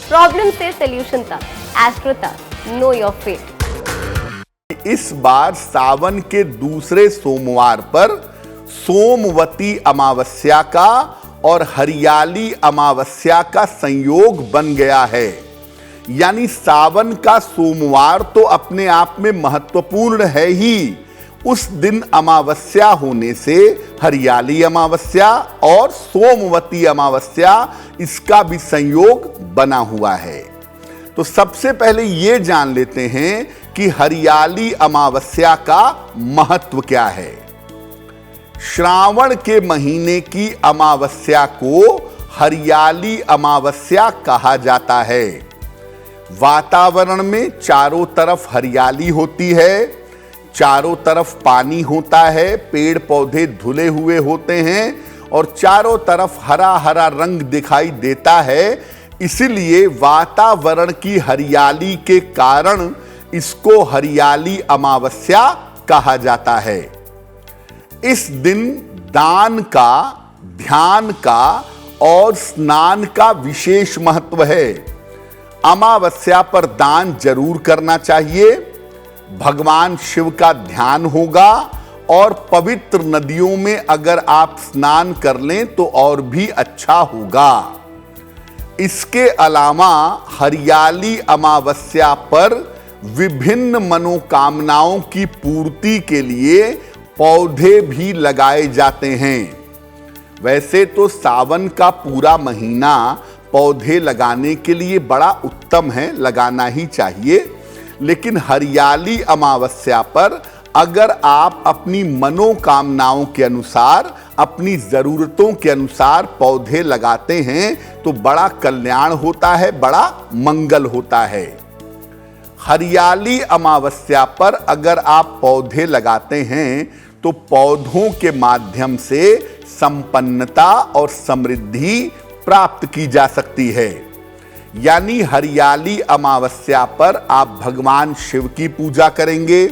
Problem से solution तक, astro तक, नो योर फेट। इस बार सावन के दूसरे सोमवार पर सोमवती अमावस्या का और हरियाली अमावस्या का संयोग बन गया है। यानी सावन का सोमवार तो अपने आप में महत्वपूर्ण है ही, उस दिन अमावस्या होने से हरियाली अमावस्या और सोमवती अमावस्या इसका भी संयोग बना हुआ है। तो सबसे पहले ये जान लेते हैं कि हरियाली अमावस्या का महत्व क्या है। श्रावण के महीने की अमावस्या को हरियाली अमावस्या कहा जाता है। वातावरण में चारों तरफ हरियाली होती है, चारों तरफ पानी होता है, पेड़ पौधे धुले हुए होते हैं और चारों तरफ हरा हरा रंग दिखाई देता है। इसलिए वातावरण की हरियाली के कारण इसको हरियाली अमावस्या कहा जाता है। इस दिन दान का, ध्यान का और स्नान का विशेष महत्व है। अमावस्या पर दान जरूर करना चाहिए, भगवान शिव का ध्यान होगा और पवित्र नदियों में अगर आप स्नान कर लें तो और भी अच्छा होगा। इसके अलावा हरियाली अमावस्या पर विभिन्न मनोकामनाओं की पूर्ति के लिए पौधे भी लगाए जाते हैं। वैसे तो सावन का पूरा महीना पौधे लगाने के लिए बड़ा उत्तम है, लगाना ही चाहिए, लेकिन हरियाली अमावस्या पर अगर आप अपनी मनोकामनाओं के अनुसार, अपनी जरूरतों के अनुसार पौधे लगाते हैं तो बड़ा कल्याण होता है, बड़ा मंगल होता है। हरियाली अमावस्या पर अगर आप पौधे लगाते हैं तो पौधों के माध्यम से संपन्नता और समृद्धि प्राप्त की जा सकती है। यानी हरियाली अमावस्या पर आप भगवान शिव की पूजा करेंगे,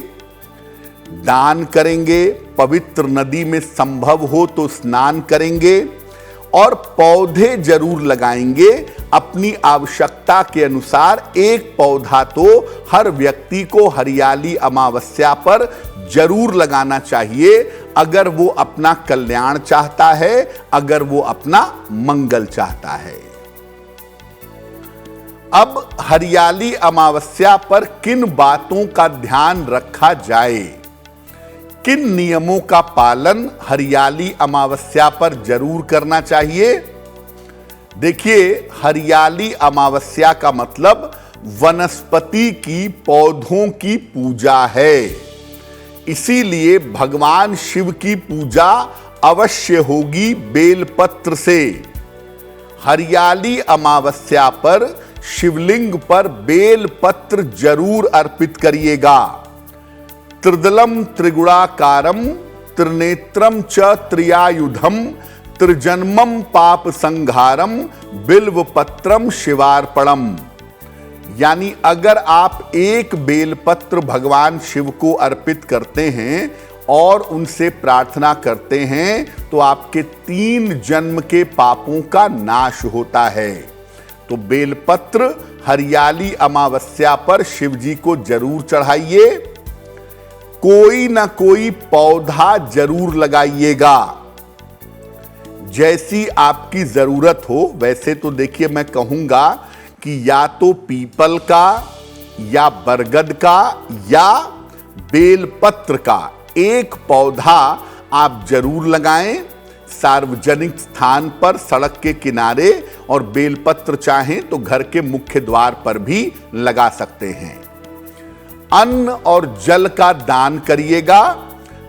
दान करेंगे, पवित्र नदी में संभव हो तो स्नान करेंगे और पौधे जरूर लगाएंगे। अपनी आवश्यकता के अनुसार एक पौधा तो हर व्यक्ति को हरियाली अमावस्या पर जरूर लगाना चाहिए, अगर वो अपना कल्याण चाहता है, अगर वो अपना मंगल चाहता है। अब हरियाली अमावस्या पर किन बातों का ध्यान रखा जाए, किन नियमों का पालन हरियाली अमावस्या पर जरूर करना चाहिए। देखिए, हरियाली अमावस्या का मतलब वनस्पति की, पौधों की पूजा है। इसीलिए भगवान शिव की पूजा अवश्य होगी बेलपत्र से। हरियाली अमावस्या पर शिवलिंग पर बेलपत्र जरूर अर्पित करिएगा। त्रिदलम त्रिगुणाकारम त्रिनेत्रम च त्रियायुधम त्रिजन्मम पाप संघारम बिल्वपत्रम शिवार्पणम। यानी अगर आप एक बेलपत्र भगवान शिव को अर्पित करते हैं और उनसे प्रार्थना करते हैं तो आपके 3 जन्म के पापों का नाश होता है। तो बेलपत्र हरियाली अमावस्या पर शिव जी को जरूर चढ़ाइए। कोई ना कोई पौधा जरूर लगाइएगा, जैसी आपकी जरूरत हो। वैसे तो देखिए, मैं कहूंगा कि या तो पीपल का या बरगद का या बेलपत्र का एक पौधा आप जरूर लगाएं सार्वजनिक स्थान पर, सड़क के किनारे, और बेलपत्र चाहें तो घर के मुख्य द्वार पर भी लगा सकते हैं। अन्न और जल का दान करिएगा।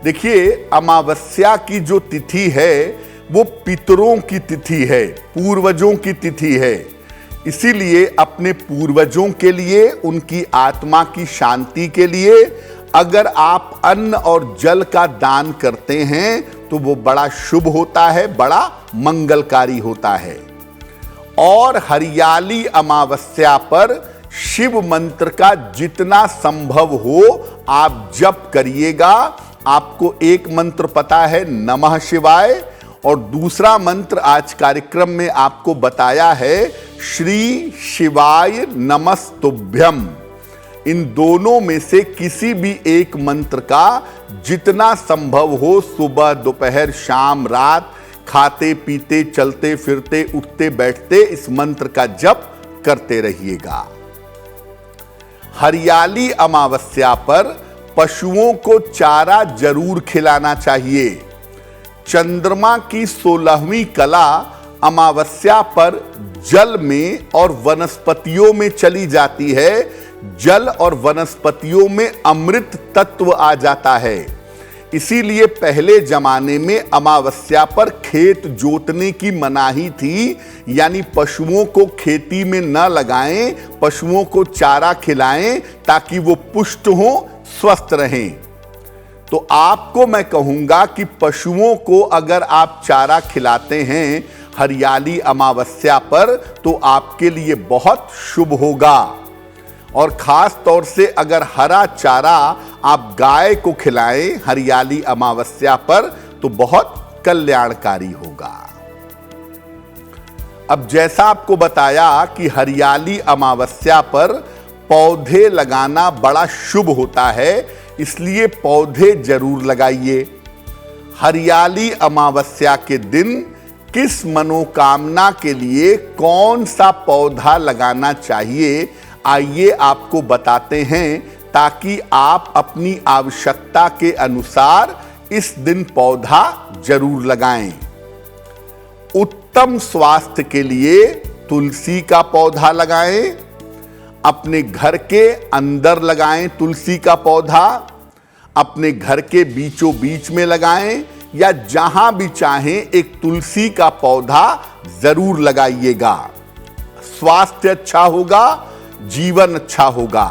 देखिए, अमावस्या की जो तिथि है वो पितरों की तिथि है, पूर्वजों की तिथि है। इसीलिए अपने पूर्वजों के लिए, उनकी आत्मा की शांति के लिए अगर आप अन्न और जल का दान करते हैं तो वो बड़ा शुभ होता है, बड़ा मंगलकारी होता है। और हरियाली अमावस्या पर शिव मंत्र का जितना संभव हो आप जप करिएगा। आपको एक मंत्र पता है, नमः शिवाय, और दूसरा मंत्र आज कार्यक्रम में आपको बताया है श्री शिवाय नमस्तुभ्यम। इन दोनों में से किसी भी एक मंत्र का जितना संभव हो सुबह दोपहर शाम रात खाते पीते चलते फिरते उठते बैठते इस मंत्र का जप करते रहिएगा। हरियाली अमावस्या पर पशुओं को चारा जरूर खिलाना चाहिए। चंद्रमा की 16वीं कला अमावस्या पर जल में और वनस्पतियों में चली जाती है। जल और वनस्पतियों में अमृत तत्व आ जाता है। इसीलिए पहले जमाने में अमावस्या पर खेत जोतने की मनाही थी, यानी पशुओं को खेती में न लगाएं, पशुओं को चारा खिलाएं ताकि वो पुष्ट हों, स्वस्थ रहें। तो आपको मैं कहूंगा कि पशुओं को अगर आप चारा खिलाते हैं हरियाली अमावस्या पर तो आपके लिए बहुत शुभ होगा। और खास तौर से अगर हरा चारा आप गाय को खिलाएं हरियाली अमावस्या पर तो बहुत कल्याणकारी होगा। अब जैसा आपको बताया कि हरियाली अमावस्या पर पौधे लगाना बड़ा शुभ होता है, इसलिए पौधे जरूर लगाइए। हरियाली अमावस्या के दिन किस मनोकामना के लिए कौन सा पौधा लगाना चाहिए, आइए आपको बताते हैं, ताकि आप अपनी आवश्यकता के अनुसार इस दिन पौधा जरूर लगाएं। उत्तम स्वास्थ्य के लिए तुलसी का पौधा लगाएं। अपने घर के अंदर लगाएं तुलसी का पौधा, अपने घर के बीचों बीच में लगाएं या जहां भी चाहें एक तुलसी का पौधा जरूर लगाइएगा। स्वास्थ्य अच्छा होगा, जीवन अच्छा होगा।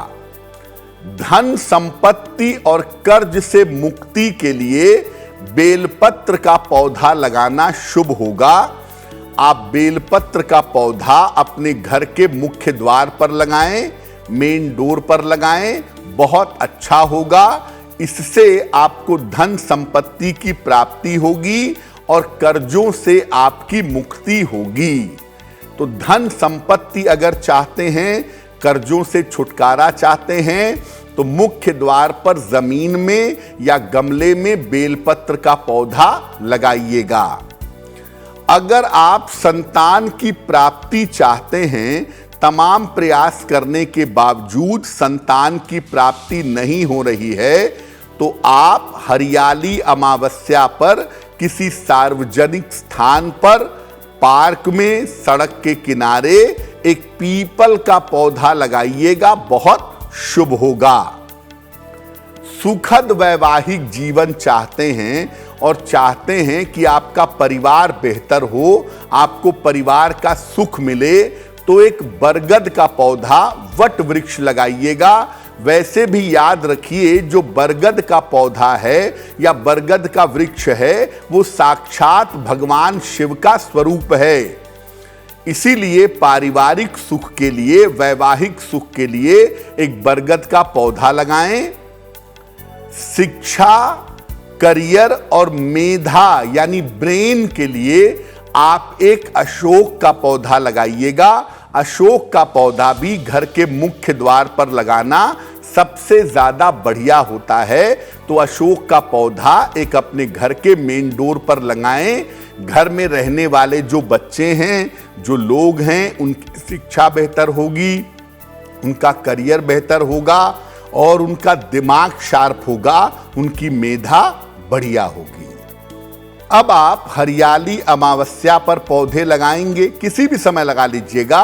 धन संपत्ति और कर्ज से मुक्ति के लिए बेलपत्र का पौधा लगाना शुभ होगा। आप बेलपत्र का पौधा अपने घर के मुख्य द्वार पर लगाएं, मेन डोर पर लगाएं, बहुत अच्छा होगा। इससे आपको धन संपत्ति की प्राप्ति होगी और कर्जों से आपकी मुक्ति होगी। तो धन संपत्ति अगर चाहते हैं, कर्जों से छुटकारा चाहते हैं, तो मुख्य द्वार पर जमीन में या गमले में बेलपत्र का पौधा लगाइएगा। अगर आप संतान की प्राप्ति चाहते हैं, तमाम प्रयास करने के बावजूद संतान की प्राप्ति नहीं हो रही है, तो आप हरियाली अमावस्या पर किसी सार्वजनिक स्थान पर, पार्क में, सड़क के किनारे एक पीपल का पौधा लगाइएगा, बहुत शुभ होगा। सुखद वैवाहिक जीवन चाहते हैं और चाहते हैं कि आपका परिवार बेहतर हो, आपको परिवार का सुख मिले, तो एक बरगद का पौधा, वट वृक्ष लगाइएगा। वैसे भी याद रखिए, जो बरगद का पौधा है या बरगद का वृक्ष है वो साक्षात भगवान शिव का स्वरूप है। इसीलिए पारिवारिक सुख के लिए, वैवाहिक सुख के लिए एक बरगद का पौधा लगाएं। शिक्षा, करियर और मेधा यानी ब्रेन के लिए आप एक अशोक का पौधा लगाइएगा। अशोक का पौधा भी घर के मुख्य द्वार पर लगाना सबसे ज्यादा बढ़िया होता है। तो अशोक का पौधा एक अपने घर के मेन डोर पर लगाएं। घर में रहने वाले जो बच्चे हैं, जो लोग हैं, उनकी शिक्षा बेहतर होगी, उनका करियर बेहतर होगा और उनका दिमाग शार्प होगा, उनकी मेधा बढ़िया होगी। अब आप हरियाली अमावस्या पर पौधे लगाएंगे, किसी भी समय लगा लीजिएगा,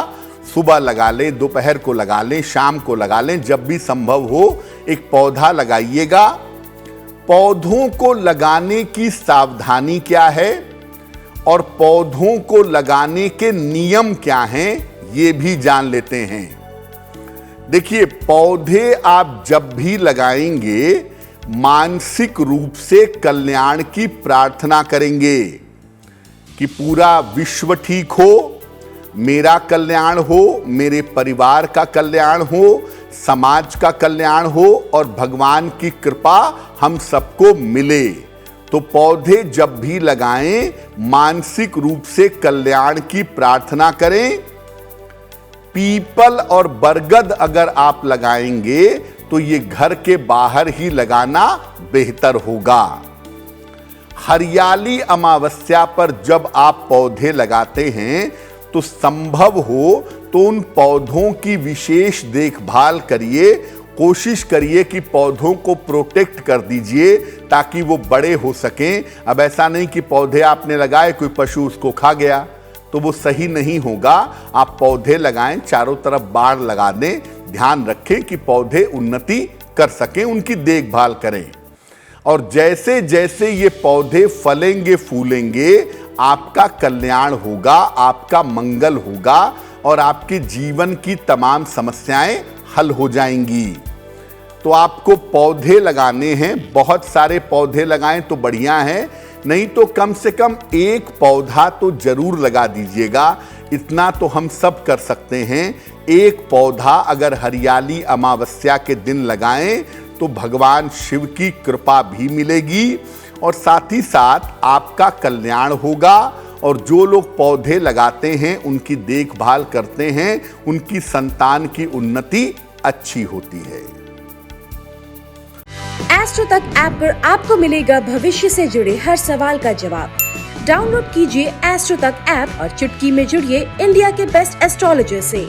सुबह लगा लें, दोपहर को लगा लें, शाम को लगा लें, जब भी संभव हो एक पौधा लगाइएगा। पौधों को लगाने की सावधानी क्या है और पौधों को लगाने के नियम क्या हैं, ये भी जान लेते हैं। देखिए, पौधे आप जब भी लगाएंगे मानसिक रूप से कल्याण की प्रार्थना करेंगे कि पूरा विश्व ठीक हो, मेरा कल्याण हो, मेरे परिवार का कल्याण हो, समाज का कल्याण हो और भगवान की कृपा हम सबको मिले। तो पौधे जब भी लगाएं मानसिक रूप से कल्याण की प्रार्थना करें। पीपल और बरगद अगर आप लगाएंगे तो ये घर के बाहर ही लगाना बेहतर होगा। हरियाली अमावस्या पर जब आप पौधे लगाते हैं तो संभव हो तो उन पौधों की विशेष देखभाल करिए। कोशिश करिए कि पौधों को प्रोटेक्ट कर दीजिए ताकि वो बड़े हो सकें। अब ऐसा नहीं कि पौधे आपने लगाए कोई पशु उसको खा गया, तो वो सही नहीं होगा। आप पौधे लगाएं, चारों तरफ बाड़ लगा दें, ध्यान रखें कि पौधे उन्नति कर सकें, उनकी देखभाल करें। और जैसे जैसे ये पौधे फलेंगे फूलेंगे आपका कल्याण होगा, आपका मंगल होगा और आपके जीवन की तमाम समस्याएं हल हो जाएंगी। तो आपको पौधे लगाने हैं, बहुत सारे पौधे लगाएं तो बढ़िया है, नहीं तो कम से कम एक पौधा तो जरूर लगा दीजिएगा। इतना तो हम सब कर सकते हैं। एक पौधा अगर हरियाली अमावस्या के दिन लगाएं तो भगवान शिव की कृपा भी मिलेगी और साथ ही साथ आपका कल्याण होगा। और जो लोग पौधे लगाते हैं, उनकी देखभाल करते हैं, उनकी संतान की उन्नति अच्छी होती है। एस्ट्रो तक ऐप पर आपको मिलेगा भविष्य से जुड़े हर सवाल का जवाब। डाउनलोड कीजिए एस्ट्रो तक ऐप और चुटकी में जुड़िए इंडिया के बेस्ट एस्ट्रोलॉजर से।